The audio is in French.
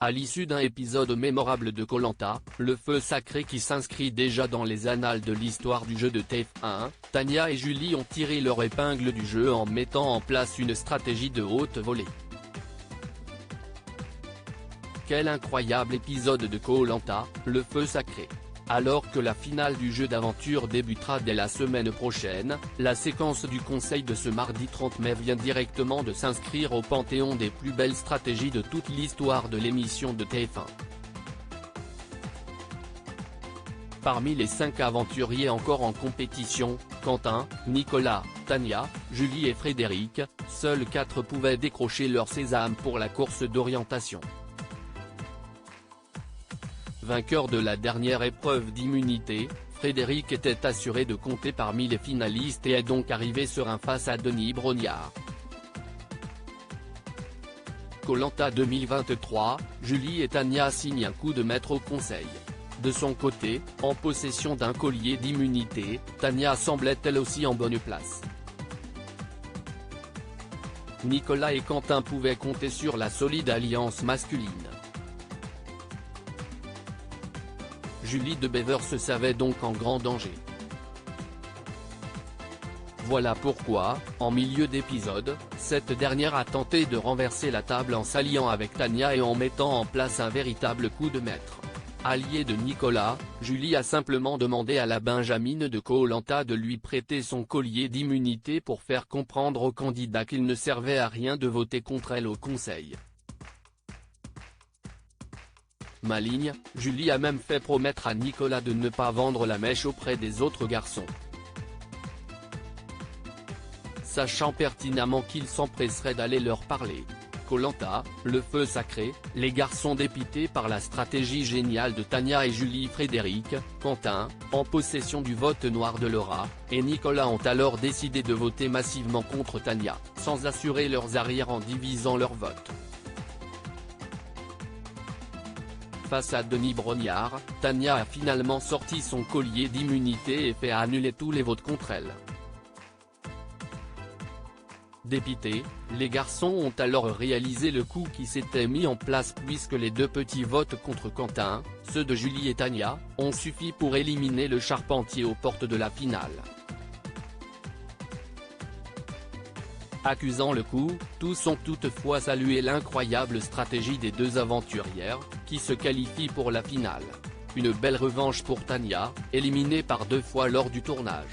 À l'issue d'un épisode mémorable de Koh Lanta, le feu sacré qui s'inscrit déjà dans les annales de l'histoire du jeu de TF1, Tania et Julie ont tiré leur épingle du jeu en mettant en place une stratégie de haute volée. Quel incroyable épisode de Koh Lanta, le feu sacré. Alors que la finale du jeu d'aventure débutera dès la semaine prochaine, la séquence du conseil de ce mardi 30 mai vient directement de s'inscrire au panthéon des plus belles stratégies de toute l'histoire de l'émission de TF1. Parmi les 5 aventuriers encore en compétition, Quentin, Nicolas, Tania, Julie et Frédéric, seuls 4 pouvaient décrocher leur sésame pour la course d'orientation. Vainqueur de la dernière épreuve d'immunité, Frédéric était assuré de compter parmi les finalistes et est donc arrivé serein face à Denis Brognard. Koh Lanta 2023, Julie et Tania signent un coup de maître au conseil. De son côté, en possession d'un collier d'immunité, Tania semblait elle aussi en bonne place. Nicolas et Quentin pouvaient compter sur la solide alliance masculine. Julie de Bever se savait donc en grand danger. Voilà pourquoi, en milieu d'épisode, cette dernière a tenté de renverser la table en s'alliant avec Tania et en mettant en place un véritable coup de maître. Alliée de Nicolas, Julie a simplement demandé à la Benjamine de Koh Lanta de lui prêter son collier d'immunité pour faire comprendre aux candidats qu'il ne servait à rien de voter contre elle au conseil. Maligne, Julie a même fait promettre à Nicolas de ne pas vendre la mèche auprès des autres garçons. Sachant pertinemment qu'il s'empresserait d'aller leur parler. Koh Lanta, le feu sacré, les garçons dépités par la stratégie géniale de Tania et Julie. Frédéric, Quentin, en possession du vote noir de Laura, et Nicolas ont alors décidé de voter massivement contre Tania, sans assurer leurs arrières en divisant leur vote. Face à Denis Brognard, Tania a finalement sorti son collier d'immunité et fait annuler tous les votes contre elle. Dépités, les garçons ont alors réalisé le coup qui s'était mis en place puisque les 2 petits votes contre Quentin, ceux de Julie et Tania, ont suffi pour éliminer le charpentier aux portes de la finale. Accusant le coup, tous ont toutefois salué l'incroyable stratégie des 2 aventurières, qui se qualifient pour la finale. Une belle revanche pour Tania, éliminée par 2 fois lors du tournage.